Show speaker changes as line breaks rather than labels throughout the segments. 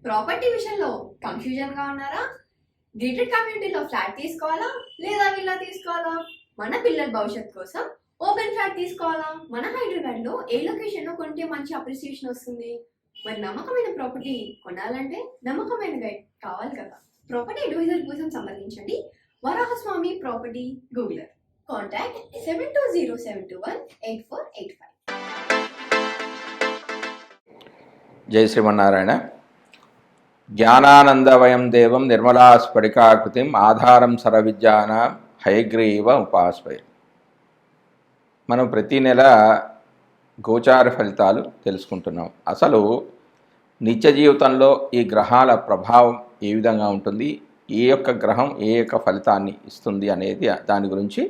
Property విషయంలో కన్ఫ్యూజన్గా ఉన్నారా? Gated కమ్యూనిటీలో ఫ్లాట్ తీసుకోవాలా లేదా విల్లా తీసుకోవాలా? మన పిల్లల భవిష్యత్ కోసం ఓపెన్ ఫ్లాట్ తీసుకోవాలా? మన హైదరాబాద్లో ఏ లొకేషన్లో కొంటే మంచి అప్రిసియేషన్ వస్తుంది? మరి నమ్మకమైన ప్రాపర్టీ కొనాలంటే నమ్మకమైన గైడ్ కావాలి కదా. ప్రాపర్టీ అడ్వైజర్ కోసం సంబంధించండి వరాహస్వామి ప్రాపర్టీ గూగులర్. కాంటాక్ట్ 7207218485.
జై శ్రీమన్నారాయణ. జ్ఞానానందవయం దేవం నిర్మలా స్ఫటికాకృతిం ఆధారం సర్వవిద్యానాం హయగ్రీవ ఉపాస్మహే. మనం ప్రతి నెల గోచార ఫలితాలు తెలుసుకుంటున్నాం. అసలు నిత్య జీవితంలో ఈ గ్రహాల ప్రభావం ఏ విధంగా ఉంటుంది, ఏ యొక్క గ్రహం ఏ యొక్క ఫలితాన్ని ఇస్తుంది అనేది దాని గురించి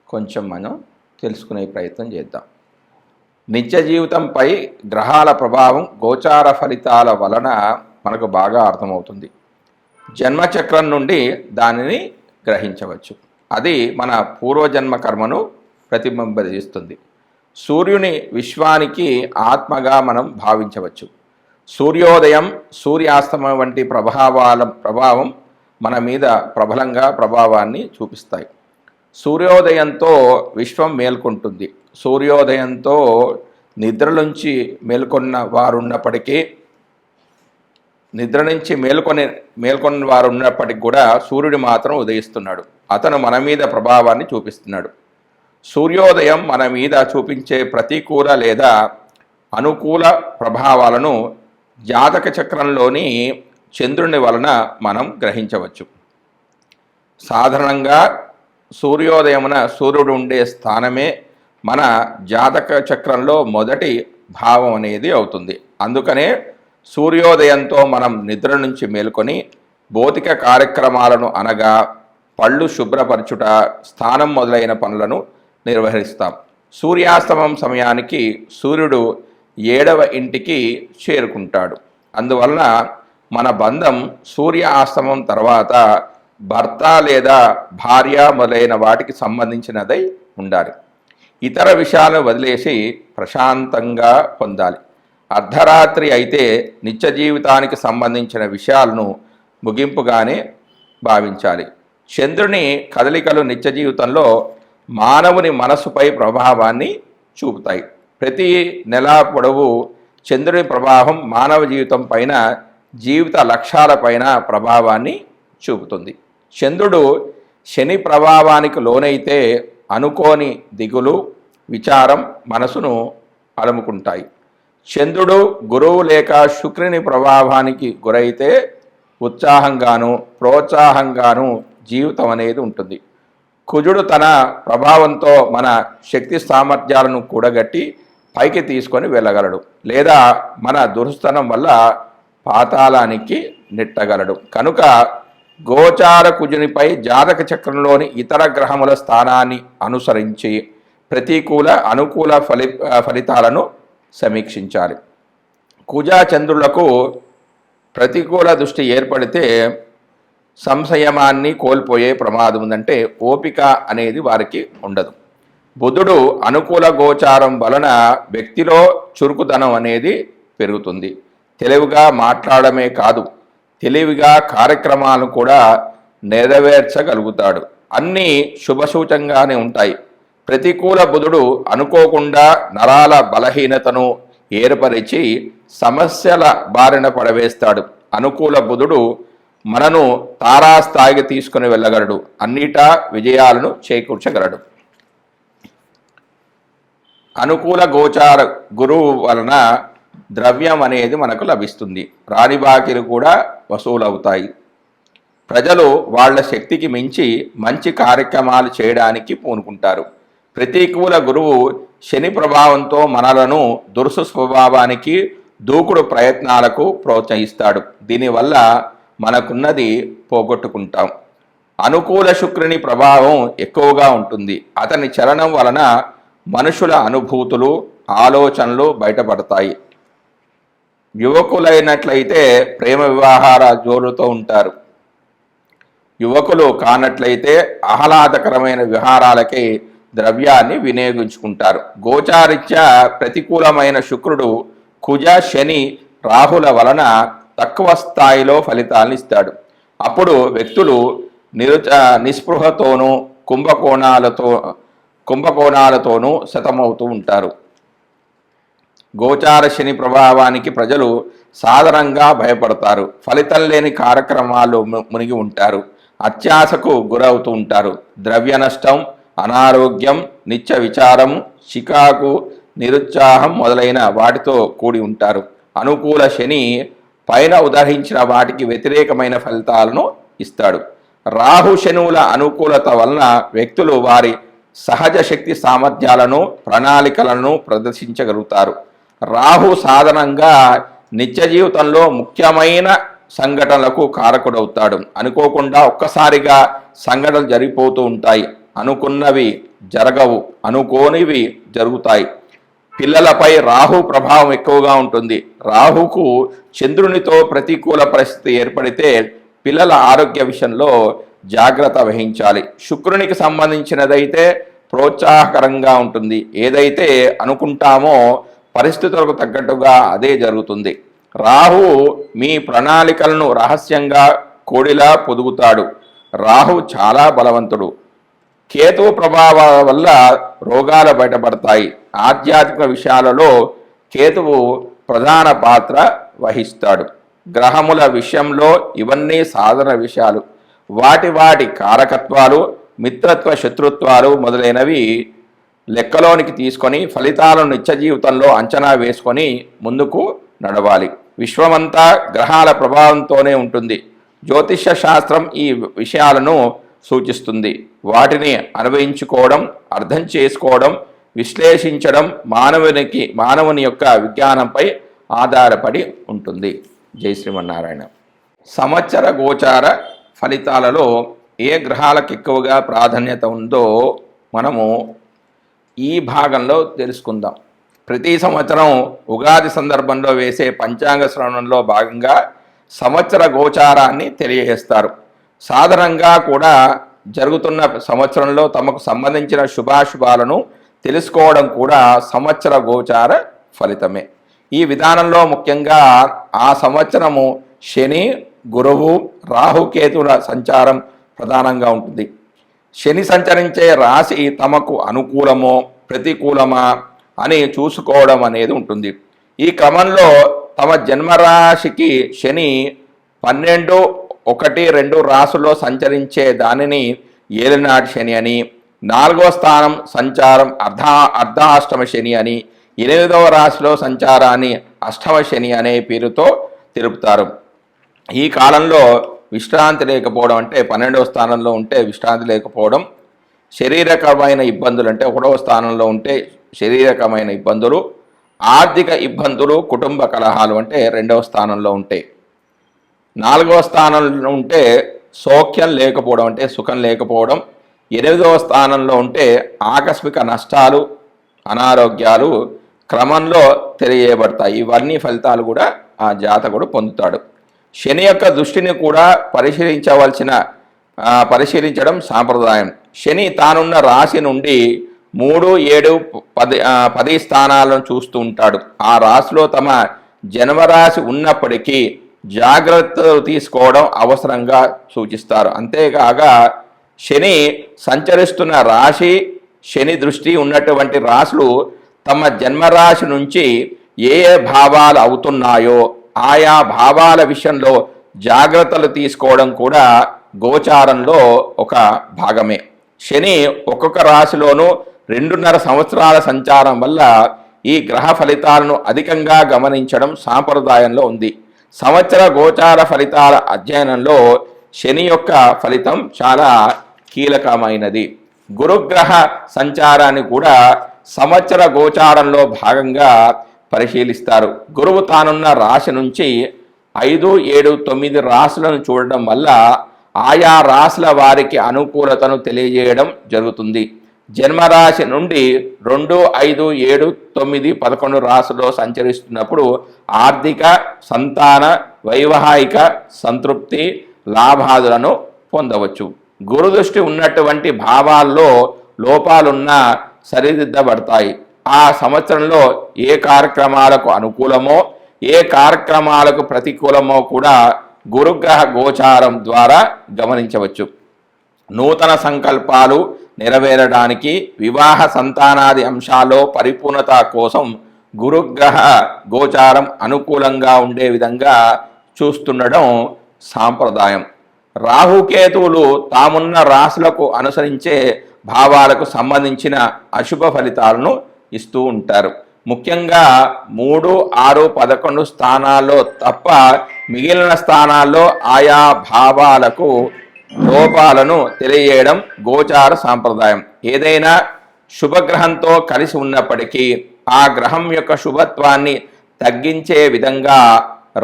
కొంచెం మనం తెలుసుకునే ప్రయత్నం చేద్దాం. నిత్య జీవితంపై గ్రహాల ప్రభావం గోచార ఫలితాల వలన మనకు బాగా అర్థమవుతుంది. జన్మచక్రం నుండి దానిని గ్రహించవచ్చు. అది మన పూర్వజన్మ కర్మను ప్రతిబింబిస్తుంది. సూర్యుని విశ్వానికి ఆత్మగా మనం భావించవచ్చు. సూర్యోదయం సూర్యాస్తమయం వంటి ప్రభావం మన మీద ప్రబలంగా ప్రభావాన్ని చూపిస్తాయి. సూర్యోదయంతో విశ్వం మేల్కొంటుంది. సూర్యోదయంతో నిద్రలోంచి మేల్కొన్న వారున్నప్పటికీ కూడా సూర్యుడు మాత్రం ఉదయిస్తున్నాడు. అతను మన మీద ప్రభావాన్ని చూపిస్తున్నాడు. సూర్యోదయం మన మీద చూపించే ప్రతికూల లేదా అనుకూల ప్రభావాలను జాతక చక్రంలోని చంద్రుని వలన మనం గ్రహించవచ్చు. సాధారణంగా సూర్యోదయమున సూర్యుడు ఉండే స్థానమే మన జాతక చక్రంలో మొదటి భావం అనేది అవుతుంది. అందుకనే సూర్యోదయంతో మనం నిద్ర నుంచి మేల్కొని భౌతిక కార్యక్రమాలను అనగా పళ్ళు శుభ్రపరచుట, స్నానం మొదలైన పనులను నిర్వహిస్తాం. సూర్యాస్తమం సమయానికి సూర్యుడు 7వ ఇంటికి చేరుకుంటాడు. అందువలన మన బంధం సూర్య ఆస్తమం తర్వాత భర్త లేదా భార్య మొదలైన వాటికి సంబంధించినదై ఉండాలి. ఇతర విషయాలను వదిలేసి ప్రశాంతంగా పొందాలి. అర్ధరాత్రి అయితే నిత్య జీవితానికి సంబంధించిన విషయాలను ముగింపుగానే భావించాలి. చంద్రుని కదలికలు నిత్య జీవితంలో మానవుని మనస్సుపై ప్రభావాన్ని చూపుతాయి. ప్రతి నెల పొడవు చంద్రుని ప్రభావం మానవ జీవితం పైన, జీవిత లక్ష్యాలపైన ప్రభావాన్ని చూపుతుంది. చంద్రుడు శని ప్రభావానికి లోనైతే అనుకోని దిగులు, విచారం మనసును అలుముకుంటాయి. చంద్రుడు గురువు లేక శుక్రుని ప్రభావానికి గురైతే ఉత్సాహంగాను ప్రోత్సాహంగాను జీవితం అనేది ఉంటుంది. కుజుడు తన ప్రభావంతో మన శక్తి సామర్థ్యాలను కూడగట్టి పైకి తీసుకొని వెళ్ళగలడు, లేదా మన దుర్స్థనం వల్ల పాతాళానికి నెట్టగలడు. కనుక గోచార కుజునిపై జాతక చక్రంలోని ఇతర గ్రహముల స్థానాన్ని అనుసరించి ప్రతికూల అనుకూల ఫలితాలను సమీక్షించాలి. కుజ చంద్రులకు ప్రతికూల దృష్టి ఏర్పడితే సంశయమాన్ని కోల్పోయే ప్రమాదం ఉందంటే ఓపిక అనేది వారికి ఉండదు. బుధుడు అనుకూల గోచారం వలన వ్యక్తిలో చురుకుదనం అనేది పెరుగుతుంది. తెలివిగా మాట్లాడమే కాదు, తెలివిగా కార్యక్రమాలను కూడా నెరవేర్చగలుగుతాడు. అన్నీ శుభసూచంగానే ఉంటాయి. ప్రతికూల బుధుడు అనుకోకుండా నరాల బలహీనతను ఏర్పరిచి సమస్యల బారిన పడవేస్తాడు. అనుకూల బుధుడు మనను తారాస్థాయికి తీసుకుని వెళ్ళగలడు, అన్నిటా విజయాలను చేకూర్చగలడు. అనుకూల గోచార గురువు వలన ద్రవ్యం అనేది మనకు లభిస్తుంది. రాని బాకీలు కూడా వసూలవుతాయి. ప్రజలు వాళ్ళ శక్తికి మించి మంచి కార్యక్రమాలు చేయడానికి పూనుకుంటారు. ప్రతికూల గురువు శని ప్రభావంతో మనలను దురుసు స్వభావానికి, దూకుడు ప్రయత్నాలకు ప్రోత్సహిస్తాడు. దీనివల్ల మనకున్నది పోగొట్టుకుంటాం. అనుకూల శుక్రుని ప్రభావం ఎక్కువగా ఉంటుంది. అతని చలనం వలన మనుషుల అనుభూతులు, ఆలోచనలు బయటపడతాయి. యువకులైనట్లయితే ప్రేమ వివాహాల జోరుతో ఉంటారు. యువకులు కానట్లయితే ఆహ్లాదకరమైన విహారాలకి ద్రవ్యాన్ని వినియోగించుకుంటారు. గోచారిత్య ప్రతికూలమైన శుక్రుడు కుజ, శని, రాహుల వలన తక్కువ స్థాయిలో ఫలితాలను ఇస్తాడు. అప్పుడు వ్యక్తులు నిస్పృహతోనూ కుంభకోణాలతోనూ శతమవుతూ ఉంటారు. గోచార శని ప్రభావానికి ప్రజలు సాధారణంగా భయపడతారు. ఫలితం లేని కార్యక్రమాల్లో మునిగి ఉంటారు. అత్యాశకు గురవుతూ ఉంటారు. ద్రవ్య నష్టం, అనారోగ్యం, నిత్య విచారం, చికాకు, నిరుత్సాహం మొదలైన వాటితో కూడి ఉంటారు. అనుకూల శని పైన ఉదహరించిన వాటికి వ్యతిరేకమైన ఫలితాలను ఇస్తాడు. రాహు శనువుల అనుకూలత వలన వ్యక్తులు వారి సహజ శక్తి సామర్థ్యాలను, ప్రణాళికలను ప్రదర్శించగలుగుతారు. రాహు సాధారణంగా నిత్య జీవితంలో ముఖ్యమైన సంఘటనలకు కారకుడవుతాడు. అనుకోకుండా ఒక్కసారిగా సంఘటనలు జరిగిపోతూ ఉంటాయి. అనుకున్నవి జరగవు, అనుకోనివి జరుగుతాయి. పిల్లలపై రాహు ప్రభావం ఎక్కువగా ఉంటుంది. రాహుకు చంద్రునితో ప్రతికూల పరిస్థితి ఏర్పడితే పిల్లల ఆరోగ్య విషయంలో జాగ్రత్త వహించాలి. శుక్రునికి సంబంధించినదైతే ప్రోత్సాహకరంగా ఉంటుంది. ఏదైతే అనుకుంటామో పరిస్థితులకు తగ్గట్టుగా అదే జరుగుతుంది. రాహు మీ ప్రణాళికలను రహస్యంగా కోడిలా పొదుగుతాడు. రాహు చాలా బలవంతుడు. కేతువు ప్రభావం వల్ల రోగాలు బయటపడతాయి. ఆధ్యాత్మిక విషయాలలో కేతువు ప్రధాన పాత్ర వహిస్తాడు. గ్రహముల విషయంలో ఇవన్నీ సాధారణ విషయాలు. వాటి కారకత్వాలు, మిత్రత్వ శత్రుత్వాలు మొదలైనవి లెక్కలోనికి తీసుకొని ఫలితాలను నిత్య జీవితంలో అంచనా వేసుకొని ముందుకు నడవాలి. విశ్వమంతా గ్రహాల ప్రభావంతోనే ఉంటుంది. జ్యోతిష్య శాస్త్రం ఈ విషయాలను సూచిస్తుంది. వాటిని అనుభవించుకోవడం, అర్థం చేసుకోవడం, విశ్లేషించడం మానవుని యొక్క విజ్ఞానంపై ఆధారపడి ఉంటుంది. జై శ్రీమన్నారాయణ. సంవత్సర గోచార ఫలితాలలో ఏ గ్రహాలకు ఎక్కువగా ప్రాధాన్యత ఉందో మనము ఈ భాగంలో తెలుసుకుందాం. ప్రతి సంవత్సరం ఉగాది సందర్భంలో వేసే పంచాంగ శ్రవణంలో భాగంగా సంవత్సర గోచారాన్ని తెలియజేస్తారు. సాధారణంగా కూడా జరుగుతున్న సంవత్సరంలో తమకు సంబంధించిన శుభాశుభాలను తెలుసుకోవడం కూడా సంవత్సర గోచార ఫలితమే. ఈ విధానంలో ముఖ్యంగా ఆ సంవత్సరము శని, గురువు, రాహుకేతుల సంచారం ప్రధానంగా ఉంటుంది. శని సంచరించే రాశి తమకు అనుకూలమో ప్రతికూలమా అని చూసుకోవడం అనేది ఉంటుంది. ఈ క్రమంలో తమ జన్మరాశికి శని 12, 1, 2 రాశుల్లో సంచరించే దానిని ఏలినాటి శని అని, 4వ స్థానం సంచారం అర్ధాష్టమ శని అని, 8వ రాశిలో సంచారాన్ని అష్టమ శని అనే పేరుతో తెలుపుతారు. ఈ కాలంలో విశ్రాంతి లేకపోవడం, అంటే 12వ స్థానంలో ఉంటే విశ్రాంతి లేకపోవడం, శారీరకమైన ఇబ్బందులు అంటే 1వ స్థానంలో ఉంటే శారీరకమైన ఇబ్బందులు, ఆర్థిక ఇబ్బందులు, కుటుంబ కలహాలు అంటే 2వ స్థానంలో ఉంటాయి. 4వ స్థానంలో ఉంటే సౌఖ్యం లేకపోవడం అంటే సుఖం లేకపోవడం, 8వ స్థానంలో ఉంటే ఆకస్మిక నష్టాలు, అనారోగ్యాలు క్రమంలో తెలియబడతాయి. ఇవన్నీ ఫలితాలు కూడా ఆ జాతకుడు పొందుతాడు. శని యొక్క దృష్టిని కూడా పరిశీలించడం సాంప్రదాయం. శని తానున్న రాశి నుండి 3, 7, 10 స్థానాలను చూస్తూ ఉంటాడు. ఆ రాశిలో తమ జన్మరాశి ఉన్నప్పటికీ జాగ్రత్తలు తీసుకోవడం అవసరంగా సూచిస్తారు. అంతేకాక శని సంచరిస్తున్న రాశి, శని దృష్టి ఉన్నటువంటి రాశులు తమ జన్మరాశి నుంచి ఏ భావాలు అవుతున్నాయో ఆయా భావాల విషయంలో జాగ్రత్తలు తీసుకోవడం కూడా గోచారంలో ఒక భాగమే. శని ఒక్కొక్క రాశిలోనూ 2.5 సంవత్సరాల సంచారం వల్ల ఈ గ్రహ ఫలితాలను అధికంగా గమనించడం సాంప్రదాయంలో ఉంది. సంవత్సర గోచార ఫలితాల అధ్యయనంలో శని యొక్క ఫలితం చాలా కీలకమైనది. గురుగ్రహ సంచారాన్ని కూడా సంవత్సర గోచారంలో భాగంగా పరిశీలిస్తారు. గురువు తానున్న రాశి నుంచి 5, 7, 9 రాశులను చూడడం వల్ల ఆయా రాశుల వారికి అనుకూలతను తెలియజేయడం జరుగుతుంది. జన్మరాశి నుండి 2, 5, 7, 9, 11 రాశుల్లో సంచరిస్తున్నప్పుడు ఆర్థిక, సంతాన, వైవాహిక సంతృప్తి, లాభాదులను పొందవచ్చు. గురుదృష్టి ఉన్నటువంటి భావాల్లో లోపాలున్నా సరిదిద్దబడతాయి. ఆ సంవత్సరంలో ఏ కార్యక్రమాలకు అనుకూలమో ఏ కార్యక్రమాలకు ప్రతికూలమో కూడా గురుగ్రహ గోచారం ద్వారా గమనించవచ్చు. నూతన సంకల్పాలు నెరవేరడానికి, వివాహ సంతానాది అంశాల్లో పరిపూర్ణత కోసం గురుగ్రహ గోచారం అనుకూలంగా ఉండే విధంగా చూస్తుండడం సాంప్రదాయం. రాహుకేతువులు తామున్న రాశులకు అనుసరించే భావాలకు సంబంధించిన అశుభ ఫలితాలను ఇస్తూ ఉంటారు. ముఖ్యంగా 3, 6, 11 స్థానాల్లో తప్ప మిగిలిన స్థానాల్లో ఆయా భావాలకు లోపాలను తెలియజేయడం గోచార సాంప్రదాయం. ఏదైనా శుభగ్రహంతో కలిసి ఉన్నప్పటికీ ఆ గ్రహం యొక్క శుభత్వాన్ని తగ్గించే విధంగా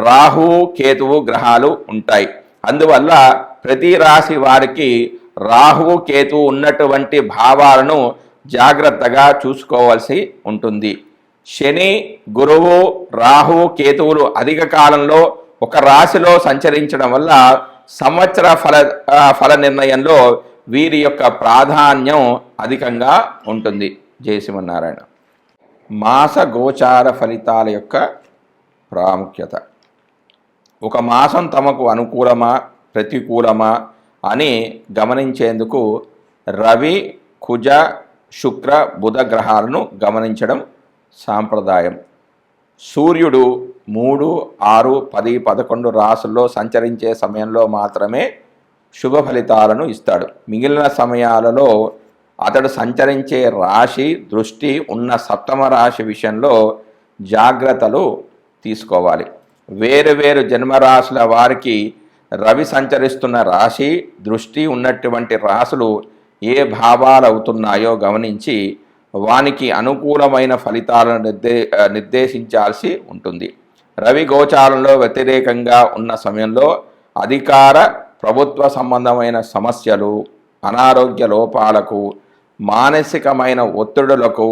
రాహు కేతువు గ్రహాలు ఉంటాయి. అందువల్ల ప్రతి రాశి వారికి రాహు కేతువు ఉన్నటువంటి భావాలను జాగ్రత్తగా చూసుకోవాల్సి ఉంటుంది. శని, గురువు, రాహు కేతువులు అధిక కాలంలో ఒక రాశిలో సంచరించడం వల్ల సంవత్సర ఫల నిర్ణయంలో వీరి యొక్క ప్రాధాన్యం అధికంగా ఉంటుంది. జై శ్రీమన్నారాయణ. మాస గోచార ఫలితాల యొక్క ప్రాముఖ్యత. ఒక మాసం తమకు అనుకూలమా ప్రతికూలమా అని గమనించేందుకు రవి, కుజ, శుక్ర, బుధ గ్రహాలను గమనించడం సాంప్రదాయం. సూర్యుడు 3, 6, 10, 11 రాసుల్లో సంచరించే సమయంలో మాత్రమే శుభ ఫలితాలను ఇస్తాడు. మిగిలిన సమయాలలో అతడు సంచరించే రాశి దృష్టి ఉన్న సప్తమ రాశి విషయంలో జాగ్రత్తలు తీసుకోవాలి. వేరు వేరు జన్మరాశుల వారికి రవి సంచరిస్తున్న రాశి దృష్టి ఉన్నటువంటి రాశులు ఏ భావాలు అవుతున్నాయో గమనించి వానికి అనుకూలమైన ఫలితాలను నిర్దేశించాల్సి ఉంటుంది. రవి గోచారంలో వ్యతిరేకంగా ఉన్న సమయంలో అధికార ప్రభుత్వ సంబంధమైన సమస్యలు, అనారోగ్య లోపాలకు, మానసికమైన ఒత్తిడులకు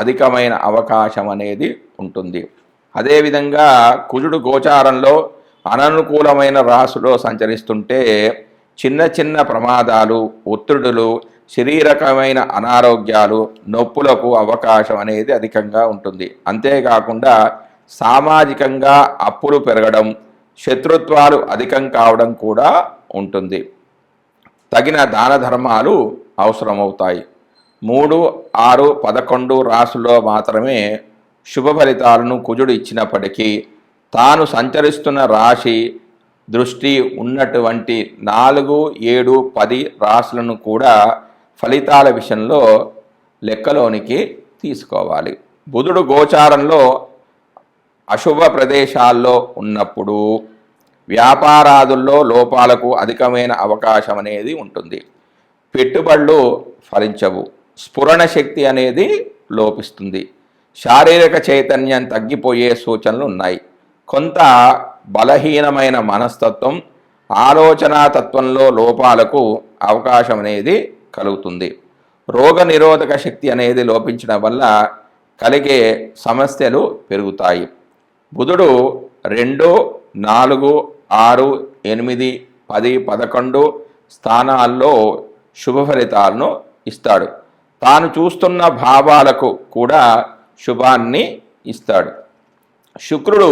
అధికమైన అవకాశం అనేది ఉంటుంది. అదేవిధంగా కుజుడు గోచారంలో అననుకూలమైన రాశిలో సంచరిస్తుంటే చిన్న చిన్న ప్రమాదాలు, ఒత్తిడులు, శారీరకమైన అనారోగ్యాలు, నొప్పులకు అవకాశం అనేది అధికంగా ఉంటుంది. అంతేకాకుండా సామాజికంగా అప్పులు పెరగడం, శత్రుత్వాలు అధికం కావడం కూడా ఉంటుంది. తగిన దాన ధర్మాలు అవసరమవుతాయి. 3, 6, 11 రాశుల్లో మాత్రమే శుభ ఫలితాలను కుజుడు ఇచ్చినప్పటికీ తాను సంచరిస్తున్న రాశి దృష్టి ఉన్నటువంటి 4, 7, 10 రాశులను కూడా ఫలితాల విషయంలో లెక్కలోనికి తీసుకోవాలి. బుధుడు గోచారంలో అశుభ ప్రదేశాల్లో ఉన్నప్పుడు వ్యాపారాదుల్లో లోపాలకు అధికమైన అవకాశం అనేది ఉంటుంది. పెట్టుబడులు ఫలించవు, స్ఫురణ శక్తి అనేది లోపిస్తుంది, శారీరక చైతన్యం తగ్గిపోయే సూచనలు ఉన్నాయి. కొంత బలహీనమైన మనస్తత్వం, ఆలోచనా తత్వంలో లోపాలకు అవకాశం అనేది కలుగుతుంది. రోగ నిరోధక శక్తి అనేది లోపించడం వల్ల కలిగే సమస్యలు పెరుగుతాయి. బుధుడు 2, 4, 6, 8, 10, 11 స్థానాల్లో శుభ ఫలితాలను ఇస్తాడు. తాను చూస్తున్న భావాలకు కూడా శుభాన్ని ఇస్తాడు. శుక్రుడు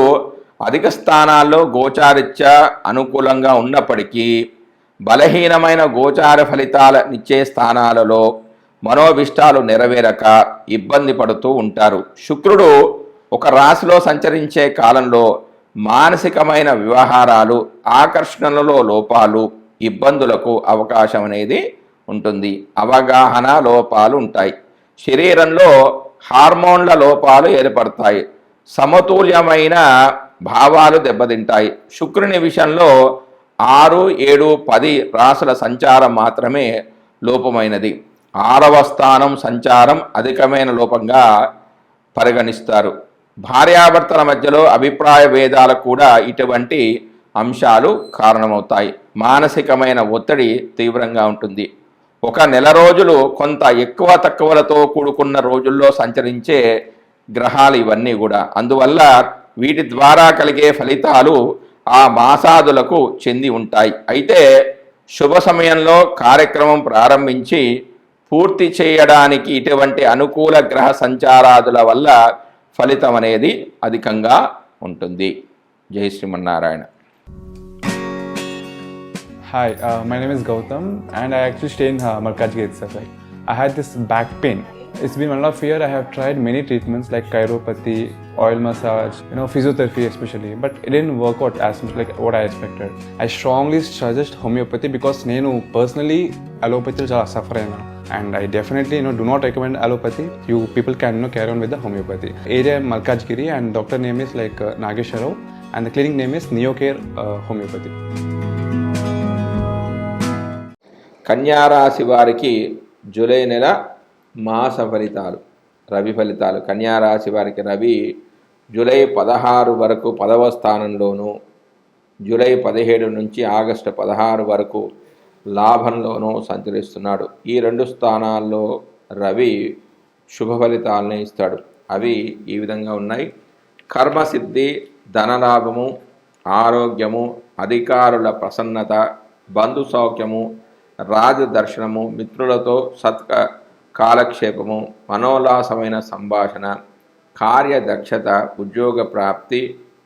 అధిక స్థానాల్లో గోచారిత్యా అనుకూలంగా ఉన్నప్పటికీ బలహీనమైన గోచార ఫలితాలనిచ్చే స్థానాలలో మనోభిష్టాలు నెరవేరక ఇబ్బంది పడుతూ ఉంటారు. శుక్రుడు ఒక రాశిలో సంచరించే కాలంలో మానసికమైన వ్యవహారాలు, ఆకర్షణలలో లోపాలు, ఇబ్బందులకు అవకాశం అనేది ఉంటుంది. అవగాహన లోపాలు ఉంటాయి. శరీరంలో హార్మోన్ల లోపాలు ఏర్పడతాయి. సమతుల్యమైన భావాలు దెబ్బతింటాయి. శుక్రుని విషయంలో 6, 7, 10 రాశుల సంచారం మాత్రమే లోపమైనది. 6వ స్థానం సంచారం అధికమైన లోపంగా పరిగణిస్తారు. భార్యాభర్తల మధ్యలో అభిప్రాయ భేదాలకు కూడా ఇటువంటి అంశాలు కారణమవుతాయి. మానసికమైన ఒత్తిడి తీవ్రంగా ఉంటుంది. ఒక నెల రోజులు కొంత ఎక్కువ తక్కువలతో కూడుకున్న రోజుల్లో సంచరించే గ్రహాలు ఇవన్నీ కూడా. అందువల్ల వీటి ద్వారా కలిగే ఫలితాలు ఆ మాసాదులకు చెంది ఉంటాయి. అయితే శుభ సమయంలో కార్యక్రమం ప్రారంభించి పూర్తి చేయడానికి ఇటువంటి అనుకూల గ్రహ సంచారాదుల వల్ల ఫలితం అనేది అధికంగా ఉంటుంది. జై Srimannarayana.
Hi, my name is Gautam and I actually stay in Malkajgiri itself. Like, I had this back pain. It's been 1.5 years. I have tried many treatments like chiropathy, oil massage, physiotherapy especially, but it didn't work out as much like what I expected. I strongly suggest homeopathy because నేను personally allopathy చాలా suffer అయినా, and I definitely do not recommend allopathy. You people can carry on with the homeopathy. Area Malkajgiri and doctor name is like Nageswar Rao and the clinic name is Neocare Homeopathy.
కన్యారాశి వారికి July నెల మాస ఫలితాలు, రవి ఫలితాలు. కన్యారాశి వారికి Ravi July 16 వరకు 10వ స్థానంలోను, జూలై 17 నుంచి ఆగస్టు 16 వరకు లాభంలోనూ సంచరిస్తున్నాడు. ఈ 2 స్థానాల్లో రవి శుభ ఫలితాలని ఇస్తాడు. అవి ఈ విధంగా ఉన్నాయి: కర్మసిద్ధి, ధనలాభము, ఆరోగ్యము, అధికారుల ప్రసన్నత, బంధు సౌఖ్యము, రాజదర్శనము, మిత్రులతో కాలక్షేపము, మనోల్లాసమైన సంభాషణ, కార్యదక్షత, ఉద్యోగ ప్రాప్తి,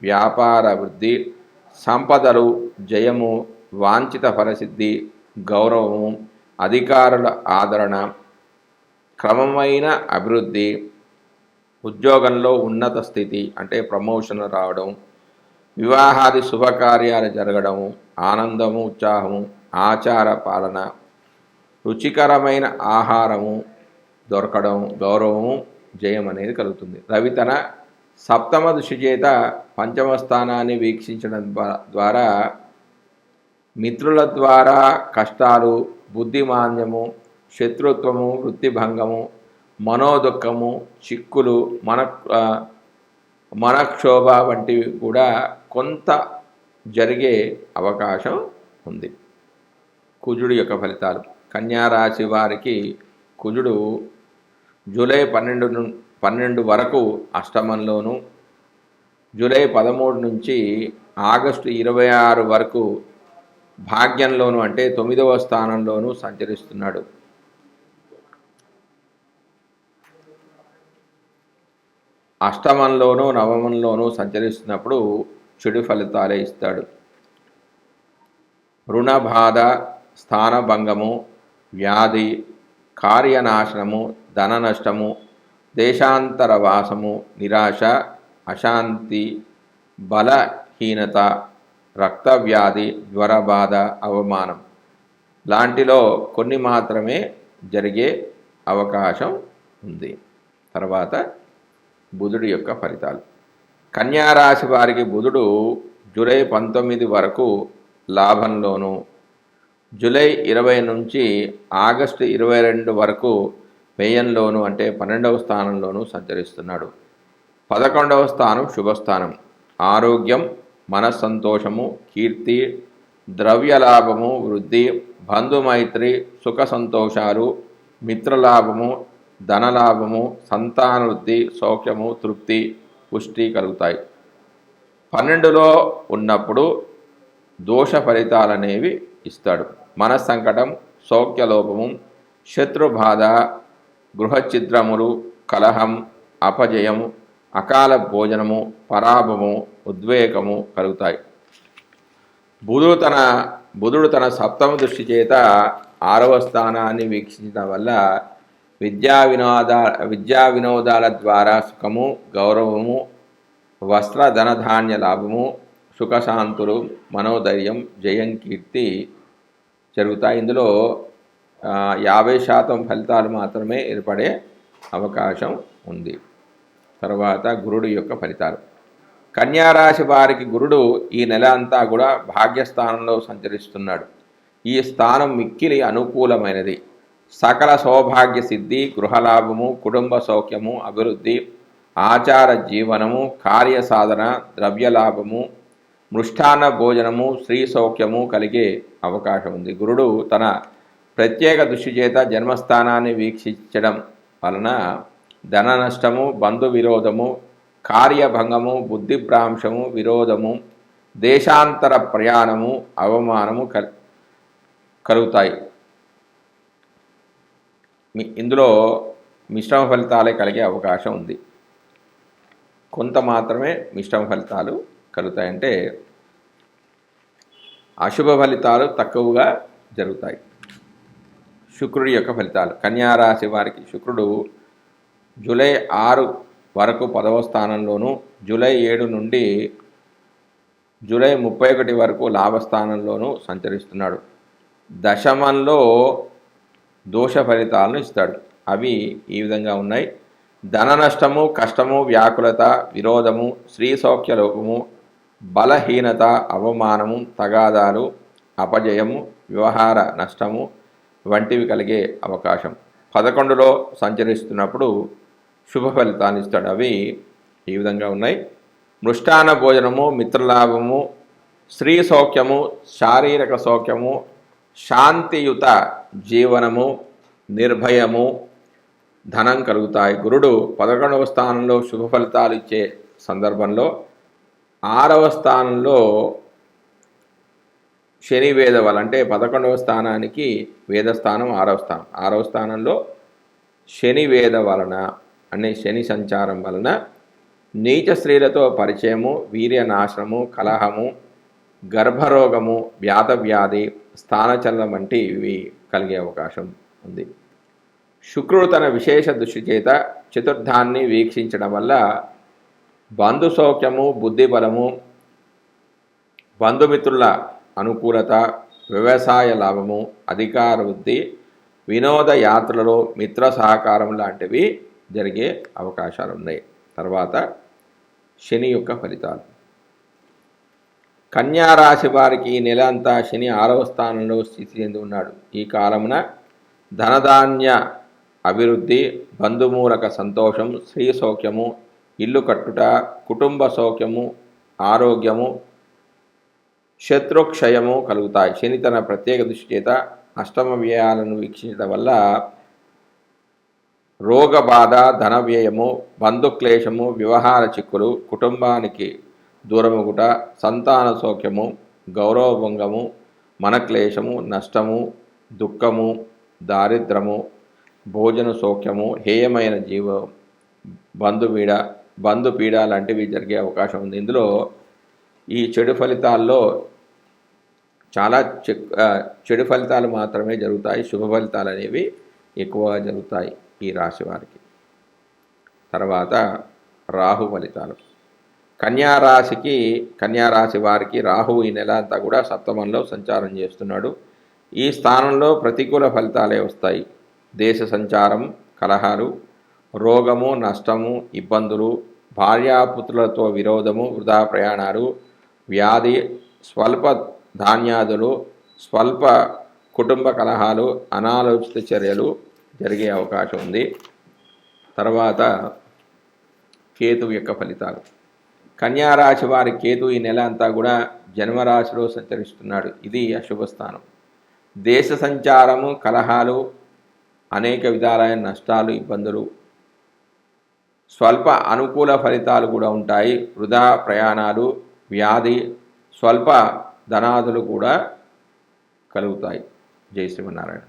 వ్యాపార వృద్ధి, సంపదలు, జయము, వాంఛిత ఫలసిద్ధి, గౌరవము, అధికారుల ఆదరణ, క్రమమైన అభివృద్ధి, ఉద్యోగంలో ఉన్నత స్థితి అంటే ప్రమోషన్ రావడం, వివాహాది శుభకార్యాలు జరగడము, ఆనందము, ఉత్సాహము, ఆచార పాలన, రుచికరమైన ఆహారము దొరకడం, గౌరవము, జయం అనేది కలుగుతుంది. రవి తన 7వ దృష్టి చేత 5వ స్థానాన్ని వీక్షించడం ద్వారా మిత్రుల ద్వారా కష్టాలు, బుద్ధిమాంద్యము, శత్రుత్వము, వృత్తిభంగము, మనోదుఖము, చిక్కులు, మనక్షోభ వంటివి కూడా కొంత జరిగే అవకాశం ఉంది. కుజుడు యొక్క ఫలితాలు. కన్యారాశి వారికి కుజుడు జూలై 12 వరకు అష్టమంలోను, జూలై 13 నుంచి ఆగస్టు 26 వరకు భాగ్యంలోను అంటే 9వ స్థానంలోనూ సంచరిస్తున్నాడు. అష్టమంలోనూ నవమంలోనూ సంచరిస్తున్నప్పుడు చెడు ఫలితాలే ఇస్తాడు. రుణబాధ, స్థానభంగము, వ్యాధి, కార్యనాశనము, ధన నష్టము, దేశాంతర వాసము, నిరాశ, అశాంతి, బలహీనత, రక్తవ్యాధి, జ్వరబాధ, అవమానం లాంటిలో కొన్ని మాత్రమే జరిగే అవకాశం ఉంది. తర్వాత బుధుడి యొక్క ఫలితాలు. కన్యారాశి వారికి బుధుడు జూలై 19 వరకు లాభంలోను, జూలై 20 నుంచి ఆగస్టు 22 వరకు వ్యయంలోను అంటే 12వ స్థానంలోనూ సంచరిస్తున్నాడు. 11వ స్థానం శుభస్థానం. ఆరోగ్యం, మనస్సంతోషము, కీర్తి, ద్రవ్యలాభము, వృద్ధి, బంధుమైత్రి, సుఖ సంతోషాలు, మిత్రలాభము, ధనలాభము, సంతానవృద్ధి, సౌఖ్యము, తృప్తి, పుష్టి కలుగుతాయి. 12లో ఉన్నప్పుడు దోష ఫలితాలనేవి ఇస్తాడు. మనస్సంకటం, సౌఖ్యలోపము, శత్రుబాధ, గృహఛిద్రములు, కలహం, అపజయము, అకాల భోజనము, పరాభము, ఉద్వేగము కలుగుతాయి. బుధుడు తన 7వ దృష్టి చేత 6వ స్థానాన్ని వీక్షించడం వల్ల విద్యా వినోదాల ద్వారా సుఖము, గౌరవము, వస్త్ర ధనధాన్య లాభము, సుఖశాంతులు, మనోధైర్యం, జయం, కీర్తి జరుగుతాయి. ఇందులో 50% ఫలితాలు మాత్రమే ఏర్పడే అవకాశం ఉంది. తర్వాత గురుడు యొక్క ఫలితాలు. కన్యారాశి వారికి గురుడు ఈ నెల అంతా కూడా భాగ్యస్థానంలో సంచరిస్తున్నాడు. ఈ స్థానం మిక్కిలి అనుకూలమైనది. సకల సౌభాగ్య సిద్ధి, గృహలాభము, కుటుంబ సౌఖ్యము, అభివృద్ధి, ఆచార జీవనము, కార్యసాధన, ద్రవ్యలాభము, మృష్టాన్న భోజనము, స్త్రీ సౌఖ్యము కలిగే అవకాశం ఉంది. గురుడు తన ప్రత్యేక దృష్టి చేత జన్మస్థానాన్ని వీక్షించడం వలన ధన నష్టము, బంధు విరోధము, కార్యభంగము, బుద్ధిభ్రాంశము, విరోధము, దేశాంతర ప్రయాణము, అవమానము కలుగుతాయి. ఇందులో మిశ్రమ ఫలితాలే కలిగే అవకాశం ఉంది. కొంత మాత్రమే మిశ్రమ ఫలితాలు కలుగుతాయంటే అశుభ ఫలితాలు తక్కువగా జరుగుతాయి. శుక్రుడి యొక్క ఫలితాలు. కన్యా రాశి వారికి శుక్రుడు జూలై 6 వరకు 10వ స్థానంలోను, జూలై 7 నుండి జూలై 31 వరకు లాభస్థానంలోనూ సంచరిస్తున్నాడు. దశమంలో దోష ఫలితాలను ఇస్తాడు. అవి ఈ విధంగా ఉన్నాయి: ధన నష్టము, కష్టము, వ్యాకులత, విరోధము, స్త్రీ సౌఖ్య లోపము, బలహీనత, అవమానము, తగాదాలు, అపజయము, వ్యవహార నష్టము వంటివి కలిగే అవకాశం. 11లో సంచరిస్తున్నప్పుడు శుభ ఫలితాన్ని ఇస్తాడు. అవి ఈ విధంగా ఉన్నాయి: మృష్టాన్న భోజనము, మిత్రలాభము, స్త్రీ సౌఖ్యము, శారీరక సౌఖ్యము, శాంతియుత జీవనము, నిర్భయము, ధనం కలుగుతాయి. గురుడు 11వ స్థానంలో శుభ ఫలితాలు ఇచ్చే సందర్భంలో 6వ స్థానంలో శని వేద వల్ల, అంటే 11వ స్థానానికి వేదస్థానం 6వ స్థానం, 6వ స్థానంలో శని వేద వలన అనే శని సంచారం వలన నీచ స్త్రీలతో పరిచయము, వీర్యనాశనము, కలహము, గర్భరోగము, వ్యాధి, స్థానచలనం వంటివి కలిగే అవకాశం ఉంది. శుక్రుడు తన విశేష దృష్టి చేత చతుర్థాన్ని వీక్షించడం వల్ల బంధు సౌఖ్యము, బుద్ధిబలము, బంధుమిత్రుల అనుకూలత, వ్యవసాయ లాభము, అధికార వృద్ధి, వినోద యాత్రలలో మిత్ర సహకారం లాంటివి జరిగే అవకాశాలు ఉన్నాయి. తర్వాత శని యొక్క ఫలితాలు. కన్యా రాశి వారికి ఈ నెల అంతా శని 6వ స్థానంలో స్థితి చెంది ఉన్నాడు. ఈ కాలమున ధనధాన్య అభివృద్ధి, బంధుమూలక సంతోషం, స్త్రీ సౌఖ్యము, ఇల్లు కట్టుట, కుటుంబ సౌఖ్యము, ఆరోగ్యము, శత్రుక్షయము కలుగుతాయి. శని తన ప్రత్యేక దృష్టి చేత అష్టమ వ్యయాలను వీక్షించడం వల్ల రోగబాధ, ధన వ్యయము, బంధుక్లేశము, వ్యవహార చిక్కులు, కుటుంబానికి దూరముగుట, సంతాన సౌఖ్యము, గౌరవభంగము, మనక్లేశము, నష్టము, దుఃఖము, దారిద్రము, భోజన సౌఖ్యము, హేయమైన బంధుపీడ లాంటివి జరిగే అవకాశం ఉంది. ఇందులో ఈ చెడు ఫలితాల్లో చాలా చెడు ఫలితాలు మాత్రమే జరుగుతాయి. శుభ ఫలితాలు అనేవి ఎక్కువగా జరుగుతాయి ఈ రాశి వారికి. తర్వాత రాహు ఫలితాలు. కన్యా రాశి వారికి రాహువు ఈ నెల అంతా కూడా సప్తమంలో సంచారం చేస్తున్నాడు. ఈ స్థానంలో ప్రతికూల ఫలితాలే వస్తాయి. దేశ సంచారం, కలహాలు, రోగము, నష్టము, ఇబ్బందులు, భార్యాపుత్రులతో విరోధము, వృధా ప్రయాణాలు, వ్యాధి, స్వల్ప ధాన్యాదులు, స్వల్ప కుటుంబ కలహాలు, అనాలోచిత చర్యలు జరిగే అవకాశం ఉంది. తర్వాత కేతువు యొక్క ఫలితాలు. కన్యా రాశి వారి కేతు ఈ నెల అంతా కూడా జన్మరాశిలో సంచరిస్తున్నాడు. ఇది అశుభ స్థానం. దేశ సంచారము, కలహాలు, అనేక విధాలైన నష్టాలు, ఇబ్బందులు, స్వల్ప అనుకూల ఫలితాలు కూడా ఉంటాయి. వృధా ప్రయాణాలు, వ్యాధి, స్వల్ప ధనాదులు కూడా కలుగుతాయి. జై శ్రీమన్నారాయణ.